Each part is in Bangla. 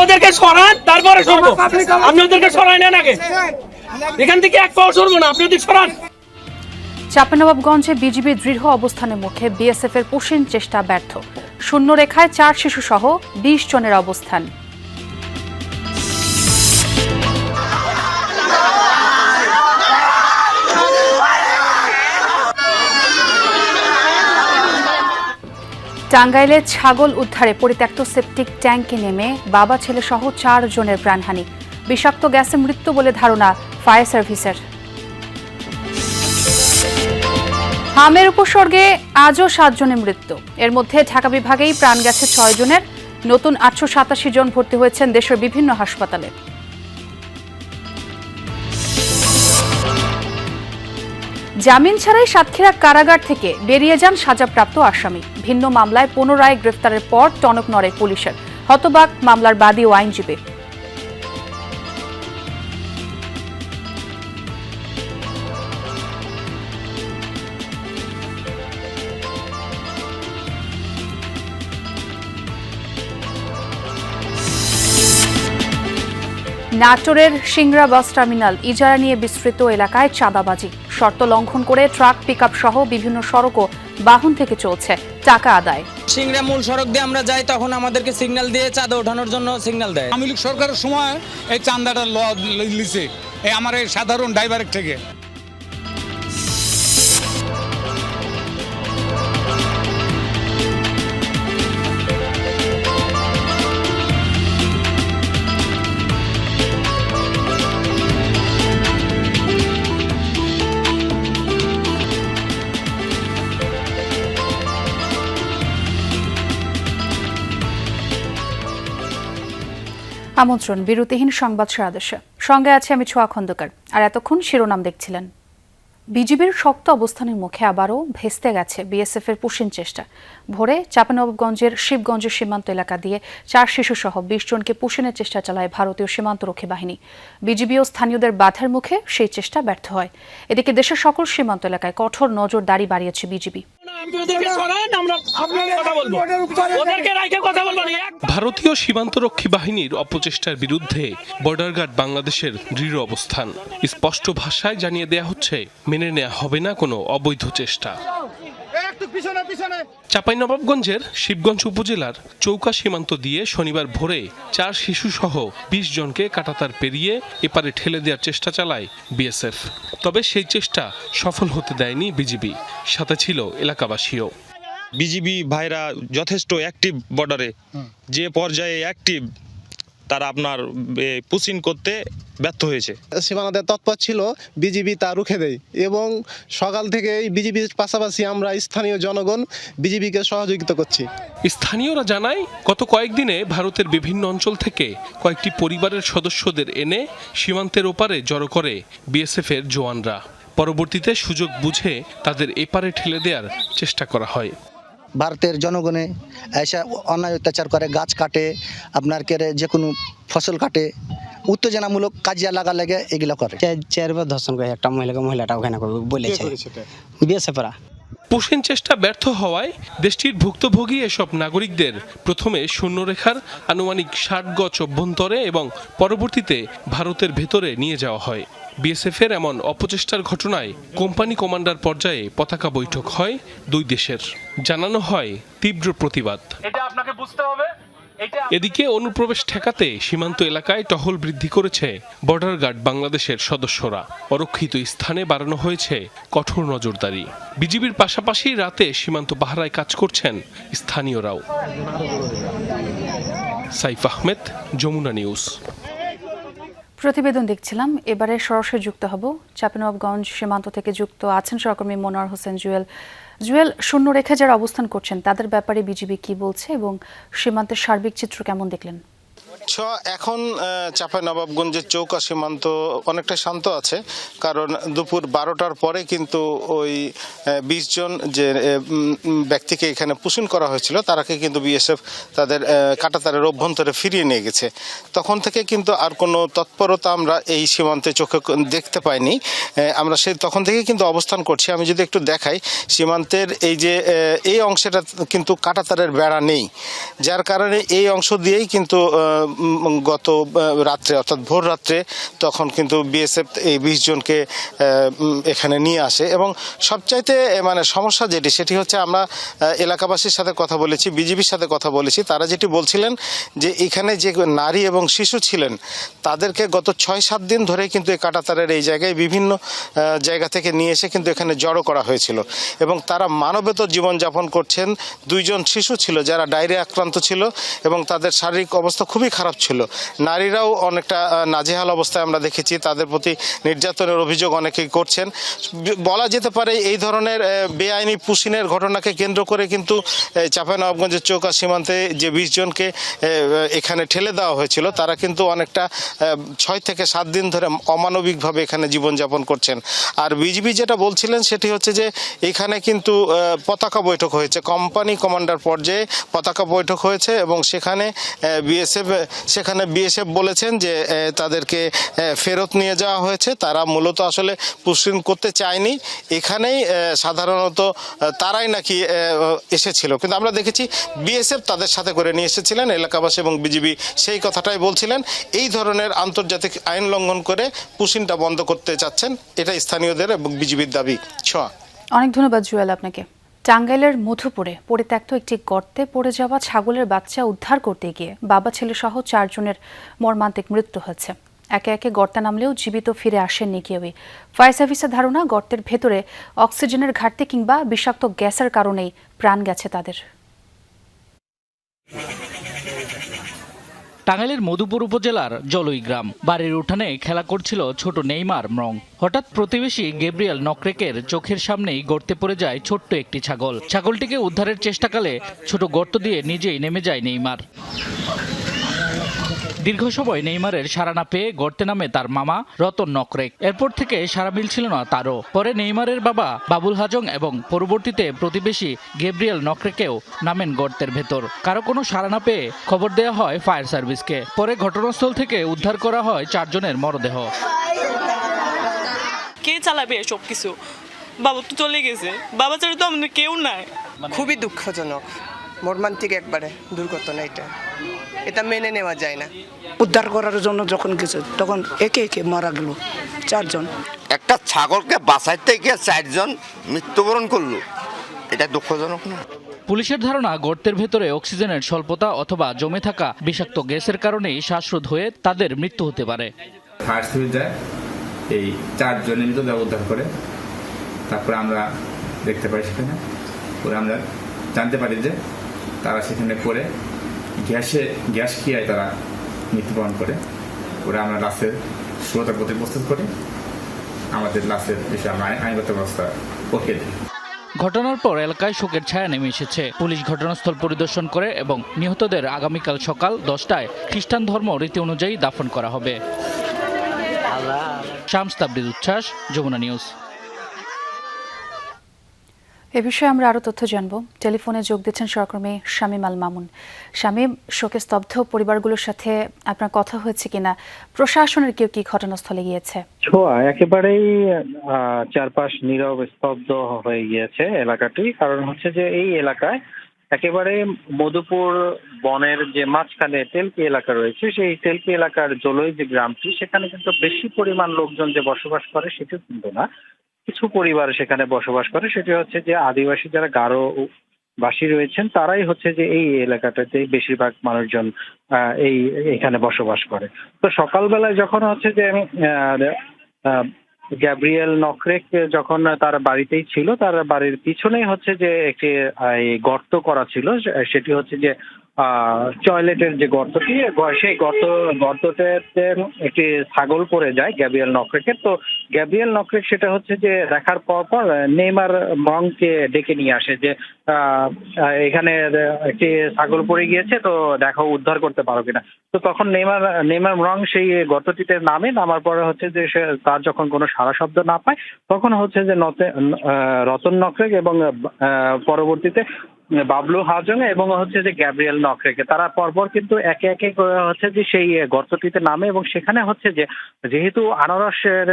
ওদেরকে সরান, তারপরে সরবো। আপনি ওদেরকে সরাই নেন আগে, এখান থেকে এক পাও সরবো না, আপনি ওদের সরান। চাঁপাইনবাবগঞ্জে বিজিবির দৃঢ় অবস্থানের মুখে বিএসএফ এর পুশিন চেষ্টা ব্যর্থ। শূন্য রেখায় 4 শিশু সহ 20 জনের অবস্থান। টাঙ্গাইলে ছাগল উদ্ধারে পরিত্যক্ত সেপটিক ট্যাঙ্কে নেমে বাবা ছেলে সহ 4 জনের প্রাণহানি। বিষাক্ত গ্যাসে মৃত্যু বলে ধারণা ফায়ার সার্ভিসের। হামের উপসর্গে আজও 7 জনের মৃত্যু, এর মধ্যে ঢাকা বিভাগেই প্রাণ গেছে 6 জনের। নতুন 887 জন ভর্তি হয়েছেন দেশের বিভিন্ন হাসপাতালে। জামিন ছাড়াই সাতক্ষীরা কারাগার থেকে বেরিয়ে যান সাজাপ্রাপ্ত আসামি। ভিন্ন মামলায় পুনরায় গ্রেফতারের পর টনক নড়ে পুলিশের। হতবাক মামলার বাদী ও আইনজীবী। নাটোরের সিংড়া বাস টার্মিনাল ইজারা নিয়ে বিস্তৃত এলাকায় চাঁদাবাজি। শর্ত লঙ্ঘন করে ট্রাক পিকআপ সহ বিভিন্ন সড়ক ও বাহন থেকে চলছে টাকা আদায়। সিংড়া মূল সড়ক দিয়ে আমরা যাই, তখন আমাদেরকে সিগন্যাল দিয়ে চাঁদা ওঠানোর জন্য সিগন্যাল দেয়। আওয়ামী লীগ সরকারের সময় এই চাঁদাটা লিছে এই আমার এই সাধারণ ড্রাইভারের থেকে। আমন্ত্রণ বিরতিহীন সংবাদ সারাদেশে, সঙ্গে আছে আমি ছোয়া খন্দকার। আর এতক্ষণ শিরোনাম দেখছিলেন। বিজিবির শক্ত অবস্থানের মুখে আবারও ভেস্তে গেছে বিএসএফ এর পুশিন চেষ্টা। ভোরে চাঁপাইনবাবগঞ্জের শিবগঞ্জের সীমান্ত এলাকা দিয়ে 4 শিশু সহ 20 জনকে পুশিনের চেষ্টা চালায় ভারতীয় সীমান্তরক্ষী বাহিনী। বিজিবি ও স্থানীয়দের বাধার মুখে সেই চেষ্টা ব্যর্থ হয়। এদিকে দেশের সকল সীমান্ত এলাকায় কঠোর নজরদারি বাড়িয়েছে বিজিবি। ভারতীয় সীমান্তরক্ষী বাহিনীর অপচেষ্টার বিরুদ্ধে বর্ডার গার্ড বাংলাদেশের দৃঢ় অবস্থান। স্পষ্ট ভাষায় জানিয়ে দেয়া হচ্ছে, মেনে নেওয়া হবে না কোনো অবৈধ চেষ্টা। চাঁপাইনবাবগঞ্জের শিবগঞ্জ উপজেলার চৌকা সীমান্ত দিয়ে শনিবার ভোরে 4 শিশু সহ 20 জনকে কাঁটাতার পেরিয়ে এপারে ঠেলে দেওয়ার চেষ্টা চালায় বিএসএফ। তবে সেই চেষ্টা সফল হতে দেয়নি বিজিবি, সাথে ছিল এলাকাবাসীও। বিজিবি ভাইরা যথেষ্ট অ্যাক্টিভ বর্ডারে, যে পর্যায়ে অ্যাক্টিভ তারা আপনার পুশিং করতে ব্যর্থ হয়েছে। সীমানাতে তৎপর ছিল, বিজিবি তা রুখে দেয় এবং সকাল থেকেই বিজিবির পাশাপাশি আমরা স্থানীয় জনগণ বিজিবিকে সহযোগিতা করছি। স্থানীয়রা জানায়, গত কয়েকদিনে ভারতের বিভিন্ন অঞ্চল থেকে কয়েকটি পরিবারের সদস্যদের এনে সীমান্তের ওপারে জড়ো করে বিএসএফ এর জওয়ানরা। পরবর্তীতে সুযোগ বুঝে তাদের এপারে ঠেলে দেওয়ার চেষ্টা করা হয়। ভারতের জনগণে এসে অন্যায় অত্যাচার করে, গাছ কাটে, আপনার কেড়ে যে কোনো ফসল কাটে, উত্তেজনামূলক কাজিয়া লাগা লেগে এগুলো করে। 4 বার ধর্ষণ করে একটা মহিলাটা ওখানে বলেছে বিএসএফরা। পুশিং চেষ্টা ব্যর্থ হওয়ায় দেশটির ভুক্তভোগী এসব নাগরিকদের প্রথমে শূন্যরেখার আনুমানিক 60 গজ অভ্যন্তরে এবং পরবর্তীতে ভারতের ভেতরে নিয়ে যাওয়া হয়। বিএসএফ এর এমন অপচেষ্টার ঘটনায় কোম্পানি কমান্ডার পর্যায়ে পতাকা বৈঠক হয় দুই দেশের। জানানো হয় তীব্র প্রতিবাদ। এদিকে অনুপ্রবেশ ঠেকাতে সীমান্ত এলাকায় টহল বৃদ্ধি করেছে বর্ডার গার্ড বাংলাদেশের সদস্যরা। অরক্ষিত স্থানে বাড়ানো হয়েছে কঠোর নজরদারি। বিজিবির পাশাপাশি রাতে সীমান্ত পাহারায় কাজ করছেন স্থানীয়রাও। সাইফ আহমেদ, যমুনা নিউজ। প্রতিবেদন দেখছিলাম। এবারে সরাসরি যুক্ত হব চাঁপাইনবাবগঞ্জ সীমান্ত থেকে যুক্ত আছেন সহকর্মী মনোয়ার হোসেন জুয়েল। জুয়েল, শূন্য রেখে যারা অবস্থান করছেন তাদের ব্যাপারে বিজিবি কি বলছে এবং সীমান্তের সার্বিক চিত্র কেমন দেখলেন? এখন চাঁপাইনবাবগঞ্জের চৌকা সীমান্ত অনেকটা শান্ত আছে, কারণ দুপুর 12টার পরে কিন্তু ওই 20 জন যে ব্যক্তিকে এখানে পুশিং করা হয়েছিল তারাকে কিন্তু বিএসএফ তাদের কাঁটাতারের অভ্যন্তরে ফিরিয়ে নিয়ে গেছে। তখন থেকে কিন্তু আর কোনো তৎপরতা আমরা এই সীমান্তে চোখে দেখতে পাইনি। আমরা তখন থেকে কিন্তু অবস্থান করছি। আমি যদি একটু দেখাই, সীমান্তের এই অংশটা কিন্তু কাঁটাতারের বেড়া নেই, যার কারণে এই অংশ দিয়েই কিন্তু গত রাত্রে অর্থাৎ ভোর রাত্রে তখন কিন্তু বিএসএফ এই 20 জনকে এখানে নিয়ে আসে। এবং সবচাইতে মানে সমস্যা সেটি হচ্ছে আমরা এলাকাবাসীর সাথে কথা বলেছি, বিজিবির সাথে কথা বলেছি, তারা যেটি বলছিলেন যে এখানে যে নারী এবং শিশু ছিলেন তাদেরকে গত 6-7 দিন ধরে কিন্তু এই কাঁটাতারের এই জায়গায় বিভিন্ন জায়গা থেকে নিয়ে এসে কিন্তু এখানে জড়ো করা হয়েছিল এবং তারা মানবেতর জীবনযাপন করছেন। 2 জন শিশু ছিল যারা ডায়রিয়া আক্রান্ত ছিল এবং তাদের শারীরিক অবস্থা খুবই খারাপ ছিল। নারীরাও অনেকটা নাজেহাল অবস্থায় আমরা দেখেছি, তাদের প্রতি নির্যাতনের অভিযোগ অনেকেই করছেন। বলা যেতে পারে এই ধরনের বেআইনি পুশিনের ঘটনাকে কেন্দ্র করে কিন্তু চাঁপাইনবাবগঞ্জের চৌকা সীমান্তে যে 20 জনকে এখানে ঠেলে দেওয়া হয়েছিল তারা কিন্তু অনেকটা 6 থেকে 7 দিন ধরে অমানবিকভাবে এখানে জীবনযাপন করছেন। আর বিজিবি যেটা বলছিলেন সেটি হচ্ছে যে এখানে কিন্তু পতাকা বৈঠক হয়েছে, কোম্পানি কমান্ডার পর্যায়ে পতাকা বৈঠক হয়েছে এবং সেখানে বিএসএফ বলেছেন যে তাদেরকে ফেরত নিয়ে যাওয়া হয়েছে। তারা মূলত আসলে পুশিন করতে চায়নি, এখানেই সাধারণত তারাই নাকি এসেছিল, কিন্তু আমরা দেখেছি বিএসএফ তাদের সাথে করে নিয়ে এসেছিলেন। এলাকাবাসী এবং বিজিবি সেই কথাটাই বলছিলেন, এই ধরনের আন্তর্জাতিক আইন লঙ্ঘন করে পুশিনটা বন্ধ করতে চাচ্ছেন, এটা স্থানীয়দের এবং বিজিবির দাবি। অনেক ধন্যবাদ জুয়েল আপনাকে। টাঙ্গাইলের মধুপুরে পরিত্যক্ত একটি গর্তে পড়ে যাওয়া ছাগলের বাচ্চা উদ্ধার করতে গিয়ে বাবা ছেলে সহ 4 জনের মর্মান্তিক মৃত্যু হয়েছে। একে একে গর্তে নামলেও জীবিত ফিরে আসেননি কেউই। ফায়ার সার্ভিসের ধারণা গর্তের ভেতরে অক্সিজেনের ঘাটতি কিংবা বিষাক্ত গ্যাসের কারণেই প্রাণ গেছে তাদের। টাঙ্গাইলের মধুপুর উপজেলার জলই গ্রাম বাড়ির উঠানে খেলা করছিল ছোট নেইমার মং। হঠাৎ প্রতিবেশী গেব্রিয়েল নকরেকের চোখের সামনেই গর্তে পড়ে যায় ছোট্ট একটি ছাগল। ছাগলটিকে উদ্ধারের চেষ্টাকালে ছোট গর্ত দিয়ে নিজেই নেমে যায় নেইমার। দীর্ঘ সময় নেইমারের সাড়া না পেয়ে গর্তে নামে তার মামা রতন নকরেক। এরপর থেকে সাড়া মিলছিল না তারও। পরে নেইমারের বাবা বাবুল হাজং এবং পরবর্তীতে প্রতিবেশী গেব্রিয়েল নকরেকেও নামেন গর্তের ভেতর। কারো কোনো সাড়া না পেয়ে খবর দেওয়া হয় ফায়ার সার্ভিসকে। পরে ঘটনাস্থল থেকে উদ্ধার করা হয় 4 জনের মরদেহ। কে চালাবে এসব কিছু? বাবা তো চলে গেছে, বাবা ছাড়া তো আমাদের কেউ নাই। খুবই দুঃখজনক, মর্মান্তিক একবারে দুর্ঘটনা। এটা মেনে নেওয়া যায় না। উদ্ধার করার জন্য যখন গেছে তখন একে একে মারা গেল 4 জন। একটা ছাগলকে বাঁচাইতে গিয়ে 4 জন মৃত্যুবরণ করলো, এটা দুঃখজনক না? পুলিশের ধারণা গর্তের ভেতরে অক্সিজেনের স্বল্পতা অথবা জমে থাকা বিষাক্ত গ্যাসের কারণেই শ্বাসরোধ হয়ে তাদের মৃত্যু হতে পারে। ফায়ার সার্ভিস যায়, এই 4 জনের মৃতদেহ উদ্ধার করে। তারপরে আমরা দেখতে পাই সেখানে, পরে আমরা জানতে পারি যে তারা সেখানে পরে গ্যাস খেয়ে তারা মৃত্যুবরণ করে। পরে আমরা লাশের সুরতার প্রতি প্রস্তুত করি, আমাদের লাশের বিষয়ে আমরা আইনগত ব্যবস্থা পক্ষে দিই। ঘটনার পর এলাকায় শোকের ছায়া নেমে এসেছে। পুলিশ ঘটনাস্থল পরিদর্শন করে এবং নিহতদের আগামীকাল সকাল 10টায় খ্রিস্টান ধর্ম রীতি অনুযায়ী দাফন করা হবে। শামস তাবরিজ উচ্ছ্বাস, যমুনা নিউজ। এ বিষয়ে আমরা আরো তথ্য জানবো। টেলিফোনে যোগ দিচ্ছেন সহকর্মী শামীম আল মামুন। শামীম, শোকে স্তব্ধ পরিবারগুলোর সাথে আপনার কথা হয়েছে কিনা? প্রশাসনের কেউ কি ঘটনাস্থলে গিয়েছে? ছোঁয়া একেবারেই চারপাশ নীরব স্তব্ধ হয়ে গিয়েছে এলাকাটি। কারণ হচ্ছে যে এই এলাকায় একেবারে মধুপুর বনের যে মাঝখানে তেলকি এলাকা রয়েছে, সেই তেলকি এলাকার জলই যে গ্রামটি, সেখানে কিন্তু বেশি পরিমাণ লোকজন যে বসবাস করে সেটি কিন্তু না। কিছু পরিবার সেখানে বসবাস করে, সেটি হচ্ছে যে আদিবাসী যারা গারো বাসী রয়েছেন তারাই হচ্ছে যে এই এলাকাটাতে বেশিরভাগ মানুষজন এখানে বসবাস করে। তো সকালবেলায় যখন হচ্ছে যে গ্যাব্রিয়েল নকরেক যখন তার বাড়িতেই ছিল, তার বাড়ির পিছনেই হচ্ছে যে একটি গর্ত করা ছিল, সেটি হচ্ছে যে টয়লেটের যে গর্তটি, সেই গর্ততে একটি ছাগল পড়ে যায় গ্যাব্রিয়েল নকরেকের। তো গ্যাব্রিয়েল নকরেক সেটা হচ্ছে যে দেখার পর নেইমার মংকে ডেকে নিয়ে আসে যে এখানে একটি ছাগল পড়ে গিয়েছে, তো দেখো উদ্ধার করতে পারো কিনা। তো তখন নেইমার মং সেই গর্তটিতে নামার পরে হচ্ছে যে তার যখন কোনো সাড়া শব্দ না পায়, তখন হচ্ছে যে রতন নকরেক এবং পরবর্তীতে বাবলু হাজং এবং হচ্ছে যে গ্যাব্রিয়েল নকরেকে তারা পরপর কিন্তু একে একে হচ্ছে যে সেই গর্তটিতে নামে। এবং সেখানে হচ্ছে যে যেহেতু আনারসের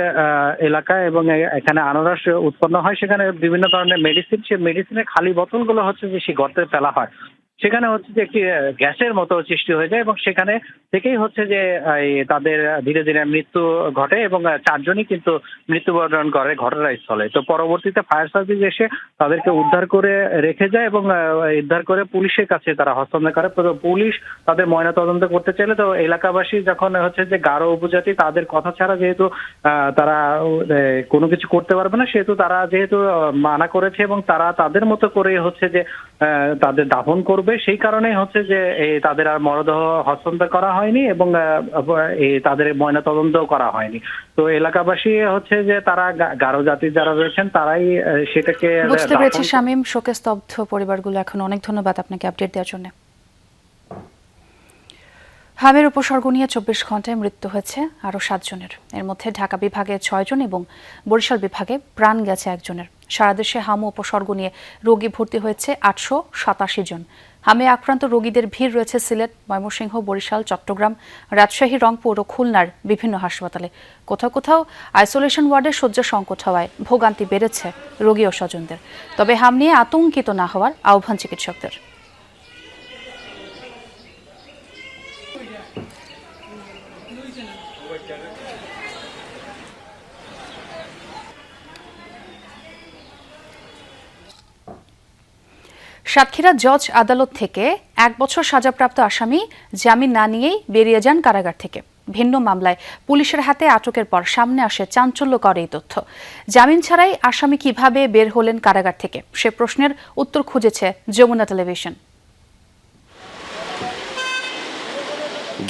এলাকা এবং এখানে আনারস উৎপন্ন হয়, সেখানে বিভিন্ন ধরনের মেডিসিন, সেই মেডিসিনের খালি বোতলগুলো হচ্ছে যে সেই গর্তে ফেলা হয়। সেখানে হচ্ছে যে একটি গ্যাসের মতো সৃষ্টি হয়ে যায় এবং সেখানে থেকেই হচ্ছে যে তাদের ধীরে ধীরে মৃত্যু ঘটে এবং 4 জনই কিন্তু মৃত্যুবরণ করে ঘটনাস্থলে। তো পরবর্তীতে ফায়ার সার্ভিস এসে তাদেরকে উদ্ধার করে রেখে যায় এবং উদ্ধার করে পুলিশের কাছে তারা হস্তান্তর করে। তো পুলিশ তাদের ময়নাতদন্ত করতে চাইলে তো এলাকাবাসী যখন হচ্ছে যে গারো উপজাতি তাদের কথা ছাড়া যেহেতু তারা কোনো কিছু করতে পারবে না, সেহেতু তারা যেহেতু মানা করেছে এবং তারা তাদের মতো করে হচ্ছে যে তাদের দাফন করবে, সেই কারণেই হচ্ছে যে তাদের আর মরদেহ হস্তান্তর করা হয়নি এবং তাদের ময়নাতদন্ত করা হয়নি। তো এলাকাবাসী হচ্ছে যে তারা গারো জাতির যারা রয়েছেন তারাই সেটাকে বুঝতে পেরেছি। শামীম, শোকে স্তব্ধ পরিবারগুলো এখন। অনেক ধন্যবাদ আপনাকে আপডেট দেওয়ার জন্য। হামের উপসর্গ নিয়ে 24 ঘন্টায় মৃত্যু হয়েছে আরও 7 জনের। এর মধ্যে ঢাকা বিভাগে 6 জন এবং বরিশাল বিভাগে প্রাণ গেছে 1 জনের। সারা দেশে হাম উপসর্গ নিয়ে রোগী ভর্তি হয়েছে 887 জন। হামে আক্রান্ত রোগীদের ভিড় রয়েছে সিলেট, ময়মনসিংহ, বরিশাল, চট্টগ্রাম, রাজশাহী, রংপুর ও খুলনার বিভিন্ন হাসপাতালে। কোথাও কোথাও আইসোলেশন ওয়ার্ডের শয্যা সংকট হওয়ায় ভোগান্তি বেড়েছে রোগী ও স্বজনদের। তবে হাম নিয়ে আতঙ্কিত না হওয়ার আহ্বান চিকিৎসকদের। সাতক্ষীরা জজ আদালত থেকে 1 বছর সাজাপ্রাপ্ত আসামি জামিন না নিয়েই বেরিয়ে যান কারাগার থেকে। ভিন্ন মামলায় পুলিশের হাতে আটকের পর সামনে আসে চাঞ্চল্যকর এই তথ্য। জামিন ছাড়াই আসামি কিভাবে বের হলেন কারাগার থেকে, সে প্রশ্নের উত্তর খুঁজেছে যমুনা টেলিভিশন।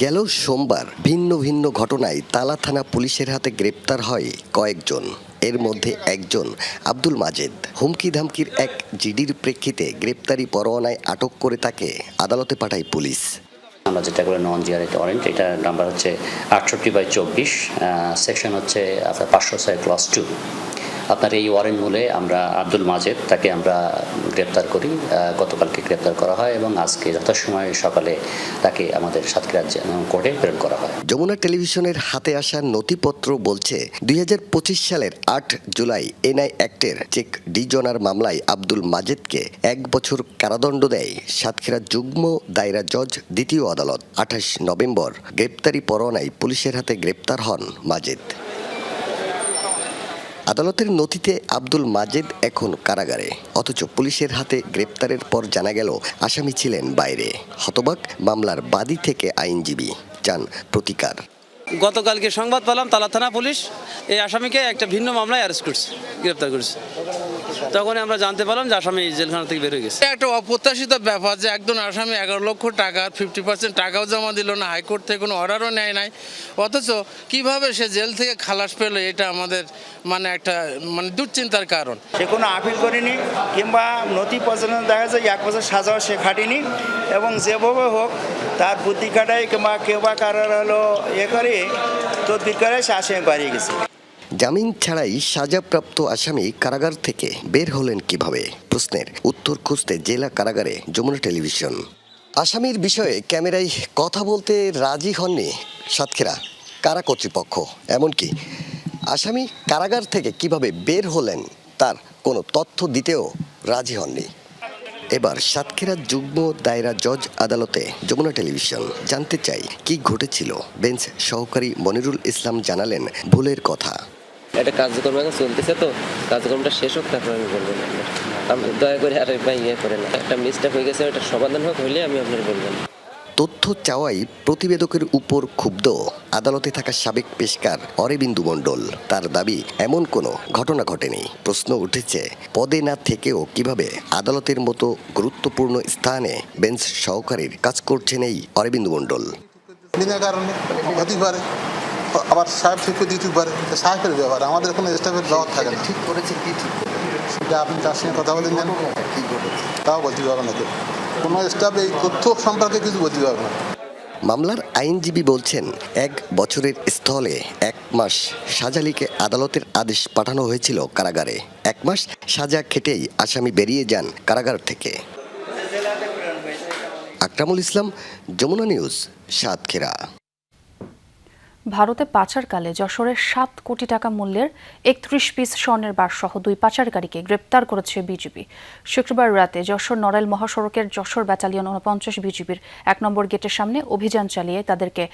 গেল সোমবার ভিন্ন ভিন্ন ঘটনায় তালা থানা পুলিশের হাতে গ্রেপ্তার হয় কয়েকজন। এর মধ্যে একজন আব্দুল মাজেদ। হুমকি ধামকির এক জিডির প্রেক্ষিতে গ্রেপ্তারি পরোয়ানায় আটক করে তাকে আদালতে পাঠায় পুলিশ। আমরা যেটা করে নন জিআরএ ওয়ারেন্ট, এটা নাম্বার হচ্ছে 68/24, সেকশন হচ্ছে আপনার 506 ক্লাস 2। আপনার এই ওয়ারেন্ট মূলে আমরা আব্দুল মাজেদ তাকে আমরা গ্রেপ্তার করি। গতকালকে গ্রেপ্তার করা হয় এবং আজকে যথাসময়ে সকালে তাকে আমাদের সাতক্ষীরা কোর্টে প্রেরণ করা হয়। যমুনা টেলিভিশনের হাতে আসা নথিপত্র বলছে 2025 সালের 8 জুলাই এনআই অ্যাক্টের চেক ডিজনার মামলায় আব্দুল মাজেদকে 1 বছর কারাদণ্ড দেয় সাতক্ষীরা যুগ্ম দায়রা জজ দ্বিতীয় আদালত। 28 নভেম্বর গ্রেপ্তারি পরোয়ানায় পুলিশের হাতে গ্রেপ্তার হন মাজেদ। আদালতের নথিতে আব্দুল মাজেদ এখন কারাগারে, অথচ পুলিশের হাতে গ্রেপ্তারের পর জানা গেল আসামি ছিলেন বাইরে। হতবাক মামলার বাদী থেকে আইনজীবী, চান প্রতিকার। গতকালকে সংবাদ পেলাম তালা থানা পুলিশ এই আসামিকে একটা ভিন্ন মামলায় অ্যারেস্ট করছে, গ্রেপ্তার করছে। তখন আমরা জানতে পারলাম যে আসামি জেলখানা থেকে বের হয়ে গেছে। একটা অপ্রত্যাশিত ব্যাপার যে একজন আসামি 11 লক্ষ টাকার 50% টাকাও জমা দিল না, হাইকোর্ট থেকে কোনো অর্ডারও নেয় নাই, অথচ কিভাবে সে জেল থেকে খালাস পেল, এটা আমাদের একটা দুশ্চিন্তার কারণ। সে কোনো আপিল করেনি কিংবা নথি পর্যন্ত দেখা যায় 1 বছর সাজাও সে খাটেনি এবং যেভাবে হোক তার বুদ্ধি কাটাই কিংবা কেউ বা কারোর হলো করে তদবির করে সে আসামি বাড়িয়ে গেছে। জামিন ছাড়াই সাজাপ্রাপ্ত আসামি কারাগার থেকে বের হলেন কিভাবে, প্রশ্নের উত্তর খুঁজতে জেলা কারাগারে যমুনা টেলিভিশন। আসামির বিষয়ে ক্যামেরায় কথা বলতে রাজি হননি সাতক্ষীরা কারা কর্তৃপক্ষ। এমনকি আসামি কারাগার থেকে কিভাবে বের হলেন তার কোনো তথ্য দিতেও রাজি হননি। এবার সাতক্ষীরা যুগ্ম দায়রা জজ আদালতে যমুনা টেলিভিশন জানতে চাই কি ঘটেছিল। বেঞ্চ সহকারী মনিরুল ইসলাম জানালেন ভুলের কথা। একটা কার্যক্রম এখন চলতেছে, তো কার্যক্রমটা শেষ হোক তারপর আমি বলবো না। আপনি দয়া করে আর ইয়ে করেন, একটা মিস্টেক হয়ে গেছে, ওটা সমাধান হোক, হইলে আমি আপনার বলবেন। তথ্য চাওয়াই প্রতিবেদকের উপর ক্ষুব্ধ আদালতে থাকা সাবেক পেশকার অরবিন্দু মণ্ডল। তার দাবি এমন কোনো ঘটনা ঘটেনি। প্রশ্ন উঠেছে পদে না থেকেও কিভাবে আদালতের মতো গুরুত্বপূর্ণ স্থানে বেঞ্চ সহকারীর কাজ করছেন এই অরবিন্দু মণ্ডল। বিনা কারণে হতে পারে, আবার সাহেব ঠিক করে দিতে পারে, সাহেবের ব্যাপার, আমাদের কোনো স্টাফের ব্যবহার থাকে না। ঠিক করেছে কি ঠিক সেটা আপনি তার সঙ্গে কথা বলে নেন, কি ঘটেছে তাও বলতে পারবে না কেউ। কোনো স্টাফ এই তথ্য সম্পর্কে কিছু বলতে পারবে না। মামলার আইনজীবী বলছেন 1 বছরের স্থলে 1 মাস সাজালিকে আদালতের আদেশ পাঠানো হয়েছিল কারাগারে। 1 মাস সাজা খেটেই আসামি বেরিয়ে যান কারাগার থেকে। আকরামুল ইসলাম, যমুনা নিউজ, সাতক্ষীরা। ভারতে পাচারকালে যশোরের ৭ কোটি টাকা মূল্যের ৩১ পিস স্বর্ণের বার সহ 2 পাচারকারীকে গ্রেপ্তার করেছে বিজিবি। শুক্রবার রাতে যশোর নড়াইল মহাসড়কের যশোর ব্যাটালিয়ন ৪৯ বিজিবির ১ নম্বর গেটের সামনে অভিযান চালিয়ে তাদেরকে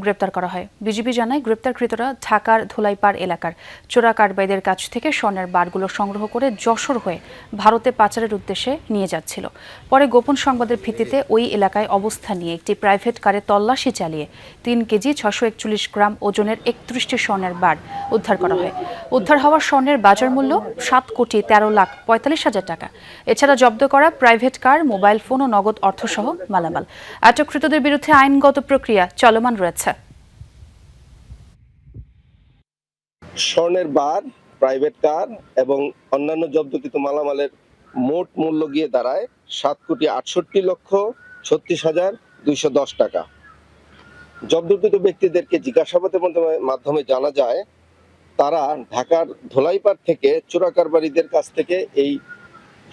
গ্রেপ্তার করা হয়। বিজিবি জানায় গ্রেপ্তারকৃতরা ঢাকার ধুলাইপাড় এলাকার চোরা কারবাইদের কাছ থেকে স্বর্ণের বারগুলো সংগ্রহ করে যশোর হয়ে ভারতে পাচারের উদ্দেশ্যে নিয়ে যাচ্ছিল। পরে গোপন সংবাদের ভিত্তিতে ওই এলাকায় অবস্থান নিয়ে একটি প্রাইভেট কারে তল্লাশি চালিয়ে ৩ কেজি ৬৪১ গ্রাম ওজনের ৩১টি স্বর্ণের বার উদ্ধার করা হয়। উদ্ধার হওয়া স্বর্ণের বাজার মূল্য ৭,১৩,৪৫,০০০ টাকা। এছাড়া জব্দ করা প্রাইভেট কার, মোবাইল ফোন ও নগদ অর্থসহ মালামাল। আটককৃতদের বিরুদ্ধে আইনগত প্রক্রিয়া চলমান রয়েছে। স্বর্ণের বার, প্রাইভেট কার এবং অন্যান্য জব্দকৃত মালামালের মোট মূল্য গিয়ে দাঁড়ায় ৭,৬৮,৩৬,২১০ টাকা। জব্দকৃত ব্যক্তিদেরকে জিজ্ঞাসাবাদের মাধ্যমে জানা যায় তারা ঢাকার ধোলাইপাড় থেকে চোরা কারবারিদের কাছ থেকে এই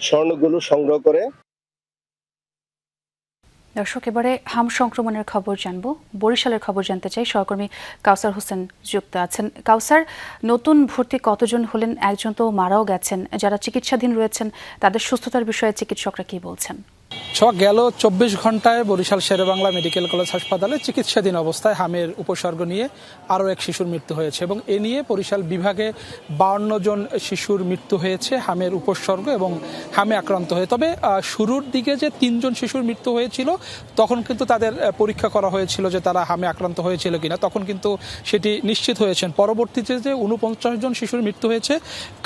স্বর্ণগুলো সংগ্রহ করে। দর্শক, এবারে হাম সংক্রমণের খবর জানবো। বরিশালের খবর জানতে চাই, সহকর্মী কাউসার হোসেন যুক্ত আছেন। কাউসার, নতুন ভর্তি কতজন হলেন? একজন তো মারাও গেছেন। যারা চিকিৎসাধীন রয়েছেন তাদের সুস্থতার বিষয়ে চিকিৎসকরা কি বলছেন? গেল ২৪ ঘন্টায় বরিশাল শেরেবাংলা মেডিকেল কলেজ হাসপাতালে চিকিৎসাধীন অবস্থায় হামের উপসর্গ নিয়ে আরও এক শিশুর মৃত্যু হয়েছে এবং এ নিয়ে বরিশাল বিভাগে ৫২ জন শিশুর মৃত্যু হয়েছে হামের উপসর্গ এবং হামে আক্রান্ত হয়ে। তবে শুরুর দিকে যে ৩ জন শিশুর মৃত্যু হয়েছিল তখন কিন্তু তাদের পরীক্ষা করা হয়েছিল যে তারা হামে আক্রান্ত হয়েছিল কিনা, তখন কিন্তু সেটি নিশ্চিত হয়েছেন। পরবর্তীতে যে ৪৯ জন শিশুর মৃত্যু হয়েছে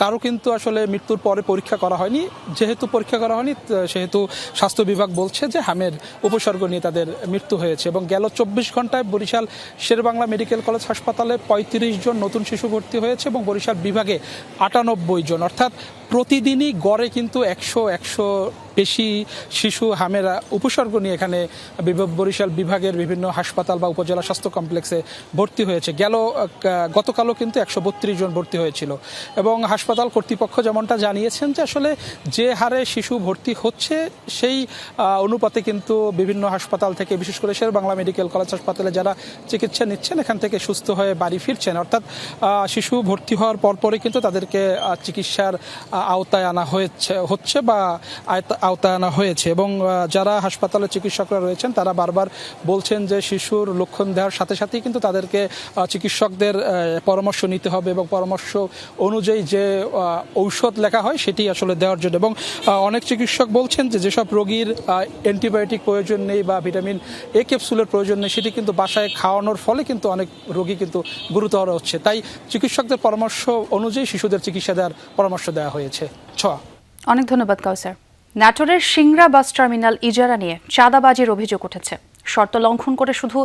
কারো কিন্তু আসলে মৃত্যুর পরে পরীক্ষা করা হয়নি। যেহেতু পরীক্ষা করা হয়নি সেহেতু স্বাস্থ্য বিভাগ বলছে যে হামের উপসর্গ নিয়ে তাদের মৃত্যু হয়েছে। এবং গেল ২৪ ঘন্টায় বরিশাল শেরেবাংলা মেডিকেল কলেজ হাসপাতালে ৩৫ জন নতুন শিশু ভর্তি হয়েছে এবং বরিশাল বিভাগে ৯৮ জন, অর্থাৎ প্রতিদিনই গড়ে কিন্তু ১০০ বেশি শিশু হামের উপসর্গ নিয়ে এখানে বরিশাল বিভাগের বিভিন্ন হাসপাতাল বা উপজেলা স্বাস্থ্য কমপ্লেক্সে ভর্তি হয়েছে। গতকালও কিন্তু ১৩২ জন ভর্তি হয়েছিল এবং হাসপাতাল কর্তৃপক্ষ যেমনটা জানিয়েছেন যে আসলে যে হারে শিশু ভর্তি হচ্ছে সেই অনুপাতে কিন্তু বিভিন্ন হাসপাতাল থেকে, বিশেষ করে শেরেবাংলা মেডিকেল কলেজ হাসপাতালে যারা চিকিৎসা নিচ্ছেন এখান থেকে সুস্থ হয়ে বাড়ি ফিরছেন, অর্থাৎ শিশু ভর্তি হওয়ার পরপরই কিন্তু তাদেরকে চিকিৎসার আওতায় আনা হচ্ছে বা আওতায় আনা হয়েছে। এবং যারা হাসপাতালে চিকিৎসকরা রয়েছেন তারা বারবার বলছেন যে শিশুর লক্ষণ দেওয়ার সাথে সাথেই কিন্তু তাদেরকে চিকিৎসকদের পরামর্শ নিতে হবে এবং পরামর্শ অনুযায়ী যে ঔষধ লেখা হয় সেটি আসলে দেওয়ার জন্য। এবং অনেক চিকিৎসক বলছেন যে যেসব রোগীর অ্যান্টিবায়োটিক প্রয়োজন নেই বা ভিটামিন এ ক্যাপসুলের প্রয়োজন নেই সেটি কিন্তু বাসায় খাওয়ানোর ফলে কিন্তু অনেক রোগী কিন্তু গুরুতর হচ্ছে। তাই চিকিৎসকদের পরামর্শ অনুযায়ী শিশুদের চিকিৎসা দেওয়ার পরামর্শ দেওয়া হয়েছে। অনেক ধন্যবাদ কাউসার। নাটোরের সিংড়া বাস টার্মিনাল ইজারা নিয়ে চাঁদাবাজির অভিযোগ উঠেছে। শর্ত লঙ্ঘন করে শুধু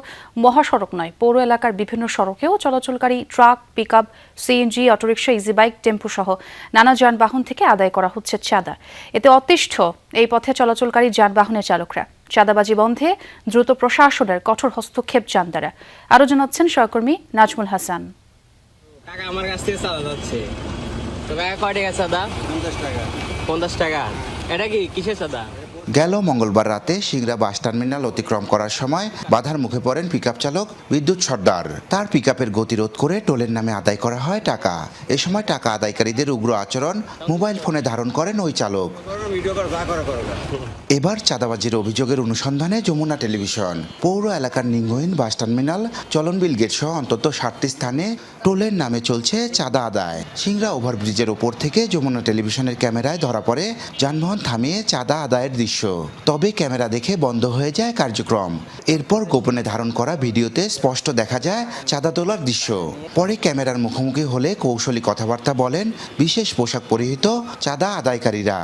মহাসড়ক নয়, পৌর এলাকার বিভিন্ন সড়কেও চলাচলকারী truck, pickup, CNG, autorickshaw, easy bike, tempo সহ নানা যানবাহন থেকে আদায় করা হচ্ছে চাঁদা। এতে অতিষ্ঠ এই পথে চলাচলকারী যানবাহনের চালকরা। চাঁদাবাজি বন্ধে দ্রুত প্রশাসনের কঠোর হস্তক্ষেপ চান তারা। আরও জানাচ্ছেন সহকর্মী নাজমুল হাসান। টাকা আমার কাছ থেকে চাঁদা যাচ্ছে। তো ভাই কয় টাকা চাঁদা? 50 টাকা। 50 টাকা? এটা কি কিসের চাঁদা? গেল মঙ্গলবার রাতে সিংড়া বাস টার্মিনাল অতিক্রম করার সময় বাধার মুখে পড়েন পিকআপ চালক বিদ্যুৎ সর্দার। তার পিকআপের গতিরোধ করে টোলের নামে আদায় করা হয় টাকা। এ সময় টাকা আদায়কারীদের উগ্র আচরণ মোবাইল ফোনে ধারণ করেন ওই চালক। এবার চাঁদাবাজির অভিযোগের অনুসন্ধানে যমুনা টেলিভিশন পৌর এলাকার নিঙ্গহীন বাস টার্মিনাল, চলনবিল গেট সহ অন্তত 60টি স্থানে টোলের নামে চলছে চাঁদা আদায়। সিংড়া ওভারব্রিজের ওপর থেকে যমুনা টেলিভিশনের ক্যামেরায় ধরা পড়ে যানবাহন থামিয়ে চাঁদা আদায়ের দৃশ্য। তবে ক্যামেরা দেখে বন্ধ হয়ে যায় কার্যক্রম। এরপর গোপনে ধারণ করা ভিডিওতে স্পষ্ট দেখা যায় চাঁদা তোলার দৃশ্য। পরে ক্যামেরার মুখোমুখি হলে কৌশলী কথাবার্তা বলেন বিশেষ পোশাক পরিহিত চাঁদা আদায়কারীরা।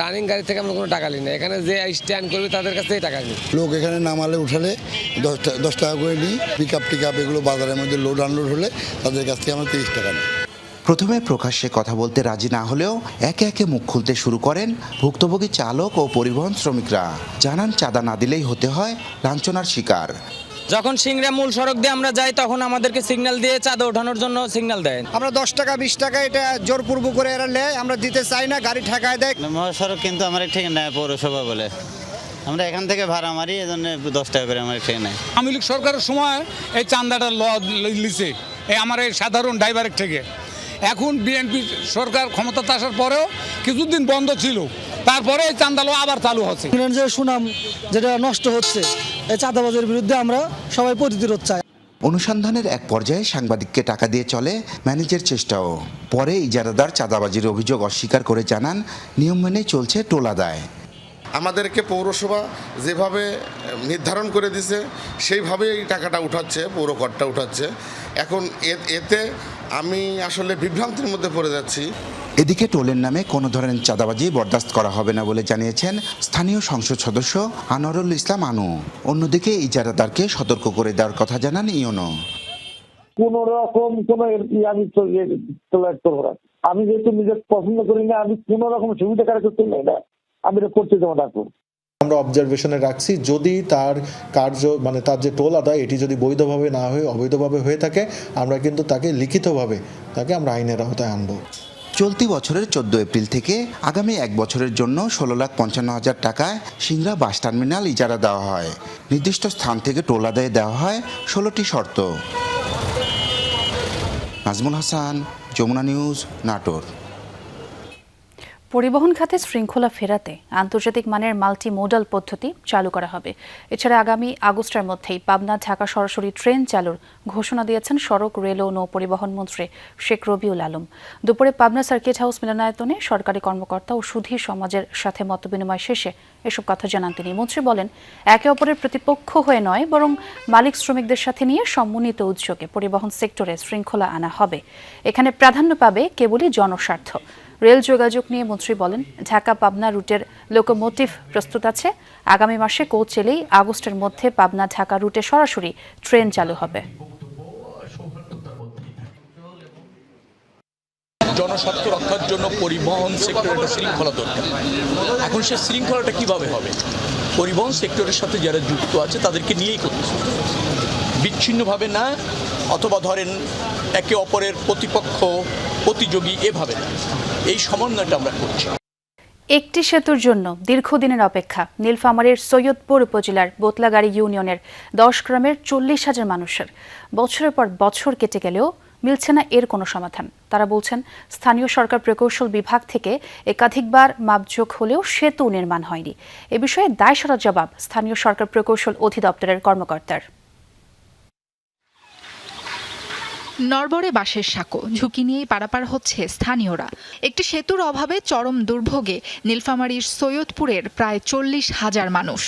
রানিং গাড়ি থেকে আমরা কোনো টাকা নিই না, এখানে যে স্ট্যান্ড করবে তাদের কাছ থেকেই টাকা নিই। লোক এখানে নামালে উঠালে 10 টাকা করে নিই। পিকআপ টিকআপ এগুলো বাজারের মধ্যে লোড আনলোড হলে তাদের কাছ থেকে আমরা 30 টাকা নিই। প্রথমে প্রকাশ্যে কথা বলতে রাজি না হলেও একে একে মুখ খুলতে শুরু করেন ভুক্তভোগী চালক ও পরিবহন শ্রমিকরা। জানান চাঁদা না দিলেই হতে হয় লাঞ্ছনার শিকার। যখন সিংড়া মূল সড়ক দিয়ে আমরা যাই তখন আমাদেরকে সিগন্যাল দিয়ে চাঁদা ওঠানোর জন্য সিগন্যাল দেয়। আমরা 10 টাকা 20 টাকা এটা জোরপূর্বক করে এরা নেয়, আমরা দিতে চাই না, গাড়ি ঠেকায় দেয়। মহাসড়ক কিন্তু আমার ঠিক না, পৌরসভা বলে আমরা এখান থেকে ভাড়া মারি, এজন্য 10 টাকা করে আমার ট্রেন নেয়। আওয়ামী লীগ সরকারের সময় এই চাঁদাটা লিছে এই আমার এই সাধারণ ড্রাইভারের থেকে। এখন বিএনপি সরকার ক্ষমতাতে আসার পরেও কিছুদিন বন্ধ ছিল, তারপরে এই চাঁদা আবার চালু হচ্ছে। যে সুনাম যেটা নষ্ট হচ্ছে, এই চাঁদাবাজের বিরুদ্ধে আমরা সবাই প্রতিরোধ চাই। অনুসন্ধানের এক পর্যায়ে সাংবাদিককে টাকা দিয়ে চলে ম্যানেজের চেষ্টাও। পরে ইজারাদার চাঁদাবাজির অভিযোগ অস্বীকার করে জানান নিয়ম মেনেই চলছে টোল আদায়। আমাদেরকে পৌরসভা যেভাবে নির্ধারণ করে দিছে সেইভাবে এই টাকাটা উঠাচ্ছে, পৌরকরটা উঠাচ্ছে। এখন এতে আমি আসলে বিভ্রান্তির মধ্যে পড়ে যাচ্ছি। এদিকে টোলের নামে কোনো ধরনের চাঁদাবাজি বরদাস্ত করা হবে না বলে জানিয়েছেন স্থানীয় সংসদ সদস্য আনোয়ারুল ইসলাম আনু। অন্যদিকে ইজারাদারকে সতর্ক করে দেওয়ার কথা জানান ইউনো। কোন রকম আমি যেহেতু নিজে পছন্দ করি না, আমি কোন রকম সুবিধা কারো করতে নাই না, আমি এটা করতে দেবো না। আমরা অবজারভেশনে রাখছি, যদি তার কার্য মানে তার যে টোল আদায় এটি যদি বৈধভাবে না হয়ে অবৈধভাবে হয়ে থাকে, আমরা কিন্তু তাকে লিখিতভাবে আমরা আইনের আওতায় আনবো। চলতি বছরের 14 এপ্রিল থেকে আগামী 1 বছরের জন্য 16,55,000 টাকায় সিংড়া বাস টার্মিনাল ইজারা দেওয়া হয়। নির্দিষ্ট স্থান থেকে টোল আদায়ে দেওয়া হয় 16টি শর্ত। নাজমুল হাসান, যমুনা নিউজ, নাটোর। পরিবহন খাতে শৃঙ্খলা ফেরাতে আন্তর্জাতিক মানের মাল্টি মোডাল পদ্ধতি চালু করা হবে। এছাড়া আগামী আগস্টের মধ্যেই পাবনা ঢাকা সরাসরি ট্রেন চালুর ঘোষণা দিয়েছেন সড়ক, রেল ও নৌ পরিবহন মন্ত্রী শেখ রবিউল আলম। দুপুরে পাবনা সার্কিট হাউস মিলনায়তনে সরকারি কর্মকর্তা ও সুধী সমাজের সাথে মতবিনিময় শেষে এসব কথা জানান তিনি। মন্ত্রী বলেন, একে অপরের প্রতিপক্ষ হয়ে নয়, বরং মালিক শ্রমিকদের সাথে নিয়ে সমন্বিত উদ্যোগে পরিবহন সেক্টরে শৃঙ্খলা আনা হবে। এখানে প্রাধান্য পাবে কেবলই জনস্বার্থ। রেল যোগাযোগ নিয়ে মন্ত্রী বলেন, ঢাকা পাবনা রুটের লোকোমোটিভ প্রস্তুত আছে। আগামী মাসে কোচ এলেই আগস্টের মধ্যে পাবনা ঢাকা রুটে সরাসরি ট্রেন চালু হবে। জনস্বার্থ রক্ষার জন্য পরিবহন সেক্টরে একটা শৃঙ্খলা দরকার। এখন সে শৃঙ্খলাটা কিভাবে হবে? পরিবহন সেক্টরের সাথে যারা যুক্ত আছে তাদেরকে নিয়েই করতে, বিচ্ছিন্নভাবে না, অথবা ধরেন একে অপরের প্রতিপক্ষ প্রতিযোগী এভাবে না। এই সমন্বয়টা আমরা করছি। একটি সেতুর জন্য দীর্ঘদিনের অপেক্ষা নীলফামারীর সৈয়দপুর উপজেলার বোতলাগাড়ি ইউনিয়নের 10 গ্রামের 40,000 মানুষের। বছরের পর বছর কেটে গেলেও মিলছে না এর কোনো সমাধান। তারা বলছেন, স্থানীয় সরকার প্রকৌশল বিভাগ থেকে একাধিকবার মাপজোক হলেও সেতু নির্মাণ হয়নি। এ বিষয়ে দায়সারা জবাব স্থানীয় সরকার প্রকৌশল অধিদপ্তরের কর্মকর্তার। নড়বড়ে বাঁশের সাঁকো ঝুঁকি নিয়েই পারাপার হচ্ছে স্থানীয়রা। একটি সেতুর অভাবে চরম দুর্ভোগে নীলফামারীর সৈয়দপুরের প্রায় 40,000 মানুষ।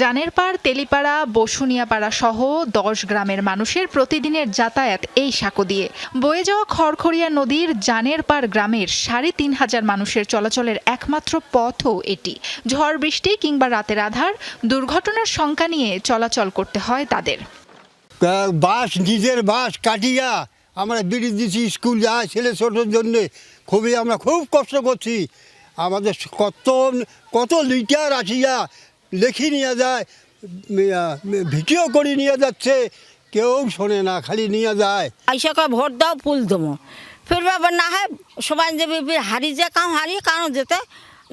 জানেরপাড়, তেলিপাড়া, বসুনিয়াপাড়া সহ 10 গ্রামের মানুষের প্রতিদিনের যাতায়াত এই সাঁকো দিয়ে। বয়ে যাওয়া খড়খড়িয়া নদীর জানেরপাড় গ্রামের 3,500 মানুষের চলাচলের একমাত্র পথও এটি। ঝড় বৃষ্টি কিংবা রাতের আঁধার, দুর্ঘটনার শঙ্কা নিয়ে চলাচল করতে হয় তাদের। বাস, নিজের বাস কাটিয়া আমরা ব্রিজ দিচ্ছি, স্কুল যায় ছেলে ছোটোর জন্য আমরা খুব কষ্ট করছি। আমাদের কত লিটার আসিয়া লেখি নিয়ে যায়, ভিডিও করে নিয়ে যাচ্ছে, কেউ শোনে না, খালি নিয়ে যায়। আইসাকে ভোট দাও, ফুল দেবো, ফির আবার না হয় সবাই যাবে হারিয়ে যায়, হারিয়ে কারণ যেতে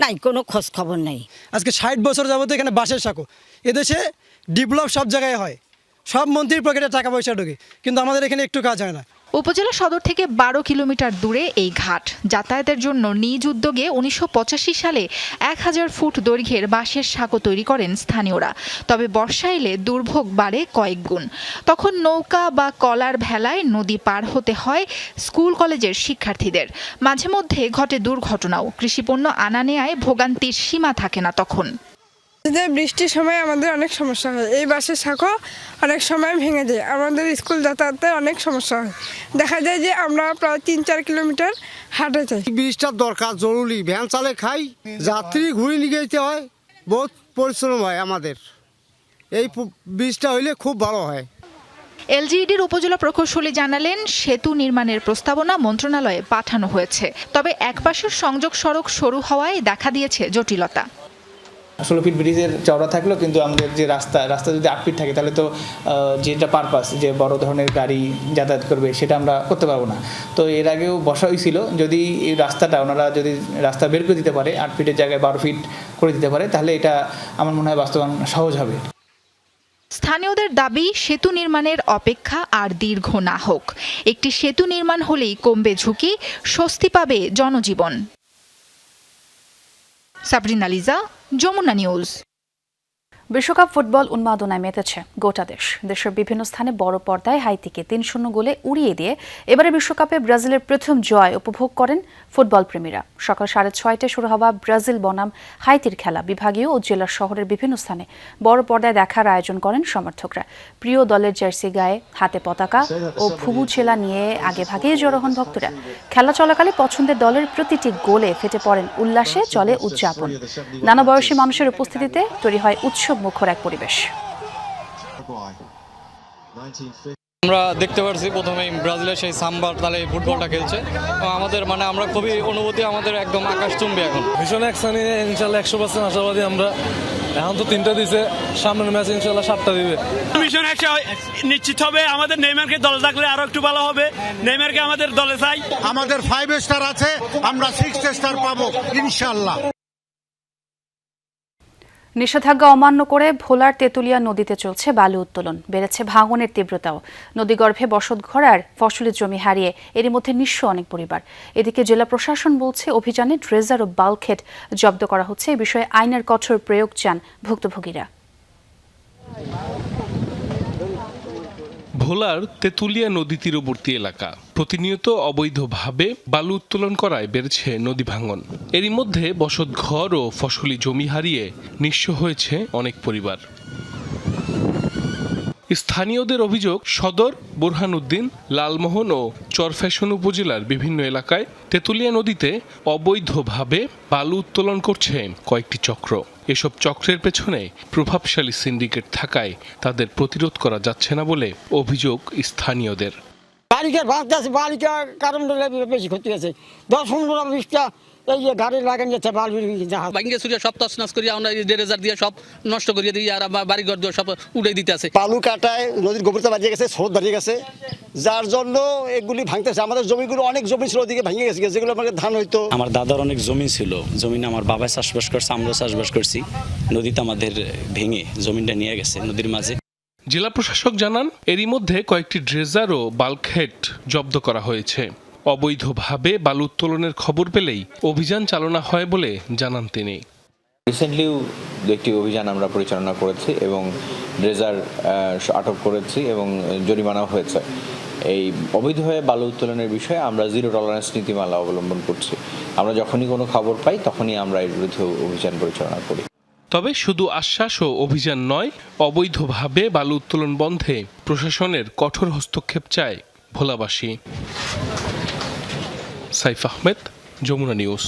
নাই, কোনো খোঁজ খবর নেই। আজকে 60 বছর যাবত এখানে বাঁশের সাঁকো। এদেশে ডেভেলপ সব জায়গায় হয়, সব মন্ত্রীর পকেটে টাকা পয়সা ঢোকে, কিন্তু আমাদের এখানে একটু কাজ হয় না। উপজেলা সদর থেকে 12 কিলোমিটার দূরে এই ঘাট। যাতায়াতের জন্য নিজ উদ্যোগে 1985 সালে 1000 ফুট দৈর্ঘ্যের বাঁশের সাঁকো তৈরি করেন স্থানীয়রা। তবে বর্ষা এলে দুর্ভোগ বাড়ে কয়েক গুণ। তখন নৌকা বা কলার ভেলায় নদী পার হতে হয় স্কুল কলেজের শিক্ষার্থীদের। মাঝে মধ্যে ঘটে দুর্ঘটনাও। কৃষিপণ্য আনা নেয়ায় ভোগান্তির সীমা থাকে না তখন। বৃষ্টির সময় আমাদের অনেক সমস্যা হয়, এই বাসের সাঁকো অনেক সময় ভেঙে যায়, আমাদের স্কুল যাতায়াতের অনেক সমস্যা হয়। দেখা যায় যে আমরা প্রায় 3-4 কিলোমিটার হাঁটে যাই। ব্রিজটার দরকার জরুরি, ভ্যান চালে খাই, যাত্রী ঘুরে নিয়ে যেতে হয়, বহুত পরিশ্রম হয় আমাদের। এই ব্রিজটা হইলে খুব ভালো হয়। এলজিইডির উপজেলা প্রকৌশলী জানালেন, সেতু নির্মাণের প্রস্তাবনা মন্ত্রণালয়ে পাঠানো হয়েছে। তবে একপাশের সংযোগ সড়ক সরু হওয়ায় দেখা দিয়েছে জটিলতা। 16 ফিট ব্রিজের চওড়া থাকলেও কিন্তু আমাদের যে রাস্তা যদি 8 ফিট থাকে তাহলে তো যেটা পারপাস যে বড় ধরনের গাড়ি যাতায়াত করবে সেটা আমরা করতে পারবো না। তো এর আগেও বসা হয়েছিল, যদি এই রাস্তাটা ওনারা যদি রাস্তা বের করে দিতে পারে 8 ফিটের জায়গায় 12 ফিট করে দিতে পারে তাহলে এটা আমার মনে হয় বাস্তবায়ন সহজ হবে। স্থানীয়দের দাবি সেতু নির্মাণের অপেক্ষা আর দীর্ঘ না হোক। একটি সেতু নির্মাণ হলেই কমবে ঝুঁকি, স্বস্তি পাবে জনজীবন। সাবরিনা লিজা, যমুনা নিউজ। বিশ্বকাপ ফুটবল উন্মাদনায় মেতেছে গোটা দেশ। দেশের বিভিন্ন স্থানে বড় পর্দায় হাইতিকে 3-0 গোলে উড়িয়ে দিয়ে এবারে বিশ্বকাপে ব্রাজিলের প্রথম জয় উপভোগ করেন ফুটবল প্রেমীরা। সকাল 6:30টায় শুরু হওয়া ব্রাজিল বনাম হাইতির খেলা বিভাগীয় ও জেলা শহরের বিভিন্ন স্থানে বড় পর্দায় দেখার আয়োজন করেন সমর্থকরা। প্রিয় দলের জার্সি গায়ে, হাতে পতাকা ও ভুবুচেলা নিয়ে আগেভাগেই জড়ো হন ভক্তরা। খেলা চলাকালে পছন্দের দলের প্রতিটি গোলে ফেটে পড়েন উল্লাসে, চলে উদযাপন। নানা বয়সী মানুষের উপস্থিতিতে তৈরি হয় উৎসব মুখর এক পরিবেশ। আমরা দেখতে পাচ্ছি প্রথমেই ব্রাজিলের সেই সাম্বার তালে ফুটবলটা খেলছে। আমাদের আমরা খুবই অনুভূতি, আমাদের একদম আকাশচুম্বী। এখন ভীষণ একসাথে ইনশাল্লাহ 100% আশাবাদী আমরা। এখন তো 3টা দিছে, সামনের ম্যাচ ইনশাল্লাহ 7টা দিবে। মিশন নিশ্চিত হবে। আমাদের নেইমারকে দলে থাকলে আরো একটু ভালো হবে। নেইমারকে আমাদের দলে চাই। আমাদের 5 স্টার আছে, আমরা 6 স্টার পাবো ইনশাল্লাহ। নিষেধাজ্ঞা অমান্য করে ভোলার তেঁতুলিয়া নদীতে চলছে বালু উত্তোলন। বেড়েছে ভাঙনের তীব্রতাও। নদীগর্ভে বসতঘর আর ফসলের জমি হারিয়ে এরই মধ্যে নিঃস্ব অনেক পরিবার। এদিকে জেলা প্রশাসন বলছে অভিযানে ড্রেজার ও বাল্কহেড জব্দ করা হচ্ছে। এ বিষয়ে আইনের কঠোর প্রয়োগ চান ভুক্তভোগীরা। ভোলার তেঁতুলিয়া নদী তীরবর্তী এলাকা। প্রতিনিয়ত অবৈধভাবে বালু উত্তোলন করায় বেড়েছে নদী ভাঙন। এরই মধ্যে বসতঘর ও ফসলি জমি হারিয়ে নিঃস্ব হয়েছে অনেক পরিবার। স্থানীয়দের অভিযোগ, সদর, বোরহানউদ্দিন, লালমোহন ও চরফ্যাশন উপজেলার বিভিন্ন এলাকায় তেঁতুলিয়া নদীতে অবৈধভাবে বালু উত্তোলন করছে কয়েকটি চক্র। এসব চক্রের পেছনে প্রভাবশালী সিন্ডিকেট থাকায় তাদের প্রতিরোধ করা যাচ্ছে না বলে অভিযোগ স্থানীয়দের। বালিকার ভাঙতে আছে, বালিকার কারণ বেশি ক্ষতি আছে। 10-15-20টা এই যে গাড়ি লাগান যাচ্ছে বালু জাহাজ ভাঙ্গে সুরিয়া সব তছনছ করিয়া আমরা ড্রেজার দিয়ে সব নষ্ট করিয়ে দিই আর বাড়িঘর দিয়ে সব উড়ে দিতে আছে। বালু কাটায় নদীর গভীরতা বাড়িয়ে গেছে, স্রোত বাড়িয়ে গেছে, যার জন্য এগুলি ভাঙতেছে। আমাদের জমিগুলো অনেক জমি ছিল ওদিকে ভেঙে গেছে, যেগুলো আমাদের ধান হইতো। আমার দাদার অনেক জমি ছিল, জমিনে আমার বাবা চাষবাস করছে, আমরা চাষবাস করছি। নদীতে আমাদের ভেঙে জমিটা নিয়ে গেছে নদীর মাঝে। জেলা প্রশাসক জানান, এরই মধ্যে কয়েকটি ড্রেজার ও বাল্কহেড জব্দ করা হয়েছে। অবৈধভাবে বালু উত্তোলনের খবর পেলেই অভিযান চালনা হয় বলে জানান তিনি। রিসেন্টলিও একটি অভিযান আমরা পরিচালনা করেছি এবং ড্রেজার আটক করেছি এবং জরিমানাও হয়েছে। এই অবৈধভাবে বালু উত্তোলনের বিষয়ে আমরা জিরো টলারেন্স নীতিমালা অবলম্বন করছি। আমরা যখনই কোনো খবর পাই তখনই আমরা এর বিরুদ্ধে অভিযান পরিচালনা করি। তবে শুধু আশ্বাস ও অভিযান নয়, অবৈধভাবে বালু উত্তোলন বন্ধে প্রশাসনের কঠোর হস্তক্ষেপ চায় ভোলাবাসী। সাইফ আহমেদ, যমুনা নিউজ।